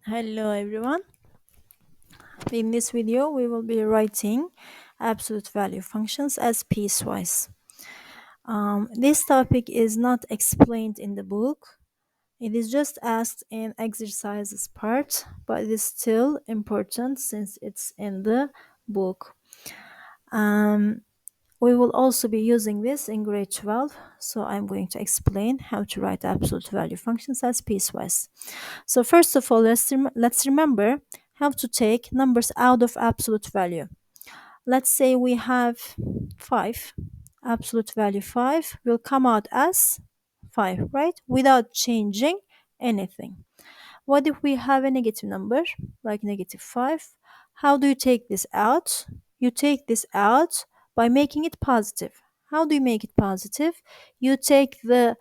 Hello everyone. In this video we will be writing absolute value functions as piecewise. This topic is not explained in the book. It is just asked in exercises part, but it is still important since it's in the book. Um, we will also be using this in grade 12, so I'm going to explain how to write absolute value functions as piecewise. So first of all, let's remember how to take numbers out of absolute value. Let's say we have 5. Absolute value 5 will come out as 5, right? Without changing anything. What if we have a negative number, like negative 5? How do you take this out? You take this out by making it positive. How do you make it positive? You take the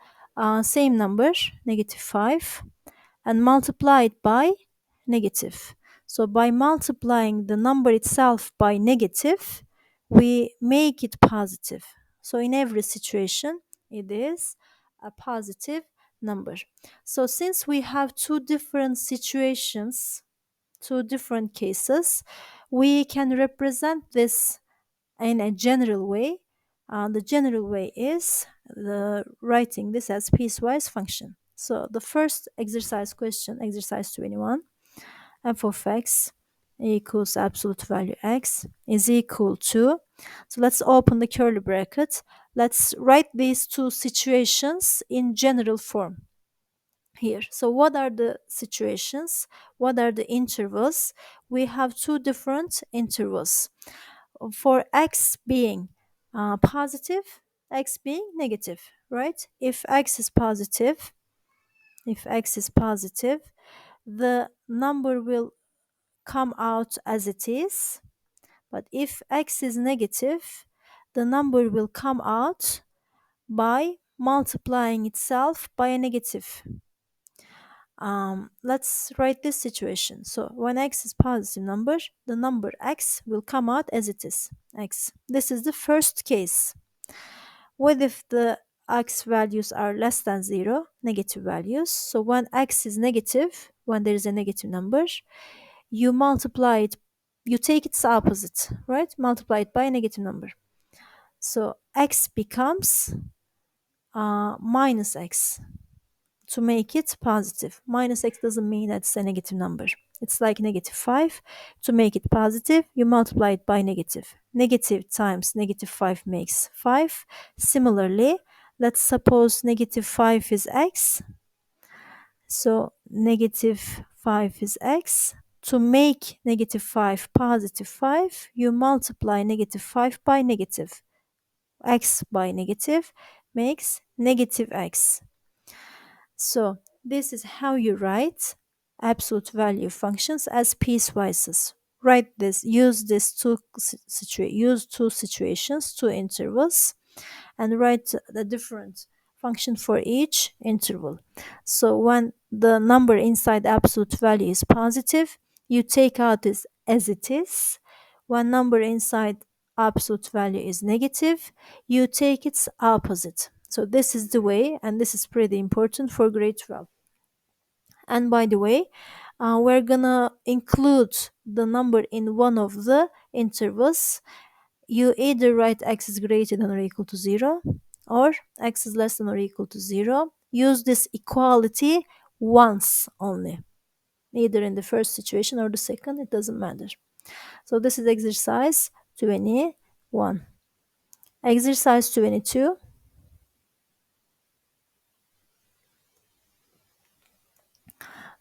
same number, negative 5, and multiply it by negative. So by multiplying the number itself by negative, we make it positive. So in every situation, it is a positive number. So since we have two different situations, two different cases, we can represent this in a general way. The general way is writing this as piecewise function. So the first exercise question, exercise 21, f of x equals absolute value x is equal to, so let's open the curly bracket. Let's write these two situations in general form here. So what are the situations? What are the intervals? We have two different intervals. For x being positive, x being negative, right? If x is positive, the number will come out as it is. But if x is negative, the number will come out by multiplying itself by a negative. Let's write this situation. So when x is positive number, the number x will come out as it is, x. This is the first case. What if the x values are less than 0, negative values? So when x is negative, when there is a negative number, you multiply it, you take its opposite, right? Multiply it by a negative number. So x becomes minus x to make it positive. Minus x doesn't mean that's a negative number. It's like negative 5. To make it positive, you multiply it by negative. Negative times negative 5 makes 5. Similarly, let's suppose negative 5 is x. So negative 5 is x. To make negative 5 positive 5, you multiply negative 5 by negative. X by negative makes negative x. So this is how you write absolute value functions as piecewises. Write this, use use two situations, two intervals, and write the different function for each interval. So when the number inside absolute value is positive, you take out this as it is. When number inside absolute value is negative, you take its opposite. So this is the way, and this is pretty important for grade 12. And by the way, we're gonna include the number in one of the intervals. You either write x is greater than or equal to 0, or x is less than or equal to 0. Use this equality once only, either in the first situation or the second, it doesn't matter. So this is exercise 21. Exercise 22.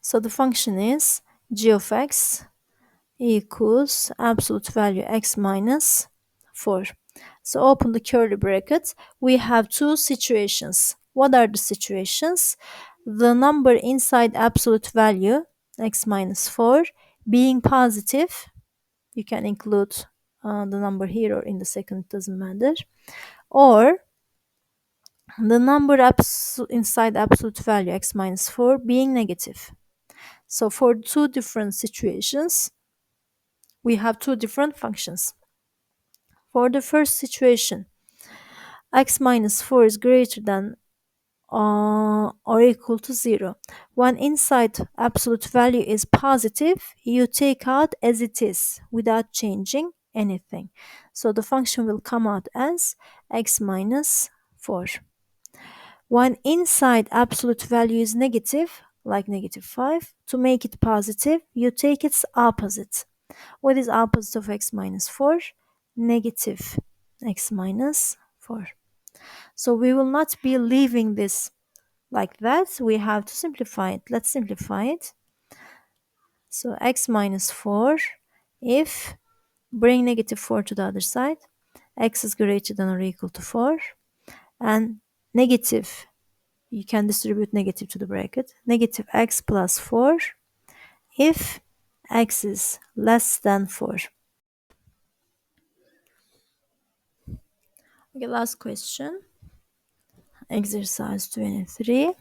So the function is g of x equals absolute value x minus 4. So open the curly bracket. We have two situations. What are the situations? The number inside absolute value, x minus 4, being positive. You can include the number here or in the second, it doesn't matter. Or the number inside absolute value, x minus 4, being negative. So for two different situations, we have two different functions. For the first situation, x minus 4 is greater than or equal to 0. When inside absolute value is positive, you take out as it is without changing anything. So the function will come out as x minus 4. When inside absolute value is negative, like negative 5, to make it positive, you take its opposite. What is opposite of x minus 4? Negative x minus 4. So we will not be leaving this like that. We have to simplify it. Let's simplify it. So x minus 4, if bring negative 4 to the other side, x is greater than or equal to 4, and negative, you can distribute negative to the bracket, negative x plus 4 if x is less than 4. Okay, last question. Exercise 23.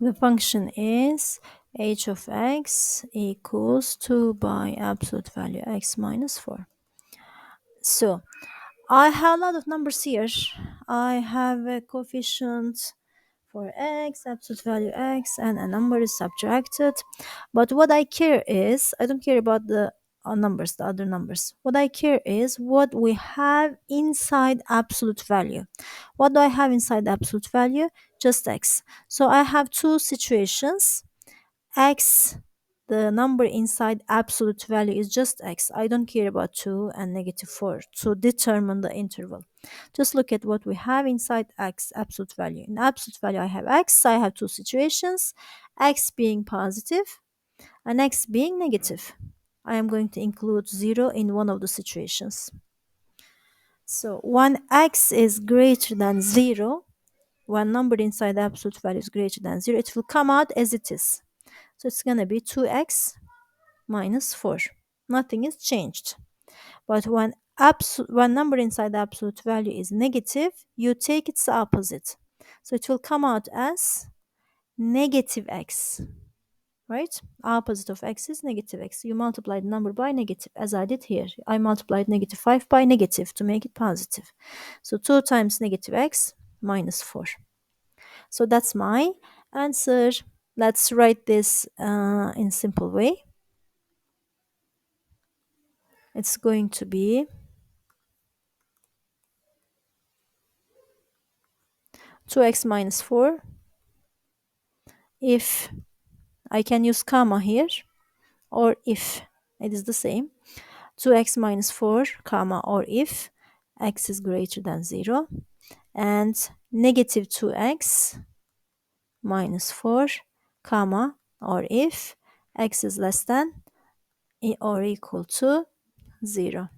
The function is h of x equals 2 by absolute value x minus 4. So I have a lot of numbers here. I have a coefficient for x, absolute value x, and a number is subtracted. But what I care is, I don't care about the numbers, the other numbers. What I care is what we have inside absolute value. What do I have inside absolute value? Just x. So I have two situations. X, the number inside absolute value is just x. I don't care about 2 and negative 4 to determine the interval. Just look at what we have inside x, absolute value. In absolute value, I have x. I have two situations, x being positive and x being negative. I am going to include 0 in one of the situations. So when x is greater than 0, when number inside absolute value is greater than 0, it will come out as it is. So it's going to be 2x minus 4. Nothing is changed. But when number inside the absolute value is negative, you take its opposite. So it will come out as negative x, right? Opposite of x is negative x. You multiply the number by negative, as I did here. I multiplied negative 5 by negative to make it positive. So 2 times negative x minus 4. So that's my answer. Let's write this in simple way. It's going to be 2x minus 4. If I can use comma here, or if it is the same, 2x minus 4 comma, or if x is greater than 0, and negative 2x minus 4 comma, or if x is less than or equal to 0.